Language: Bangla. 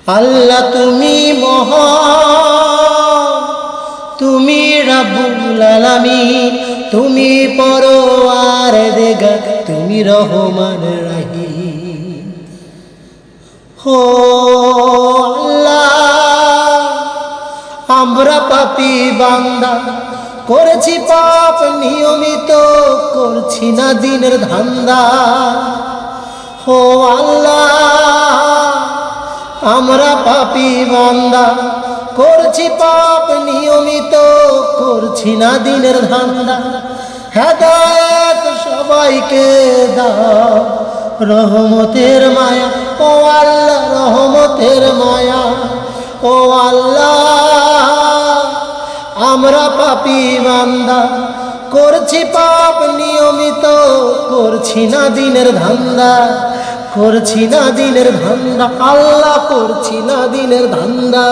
আল্লাহ তুমি মহান, তুমি রাব্বুল আলামিন, তুমি পরওয়ারদিগার, তুমি রহমান রহিম। ও আল্লাহ, আমরা পাপী বান্দা, করেছি পাপ নিয়মিত, করছি না দিনের ধান্দা। ও আল্লাহ, আমরা পাপী বান্দা, করছি পাপ নিয়মিত, করছি না দিনের ধান্দা। হেদায়েত সবাইকে দাও, রহমতের মায়া, ও আল্লাহ রহমতের মায়া। ও আল্লাহ, আমরা পাপী বান্দা, করছি পাপ নিয়মিত, করছি না দিনের ধান্দা, করছি না দিনের ধান্দা। আল্লাহ করছি না দিনের ধান্দা।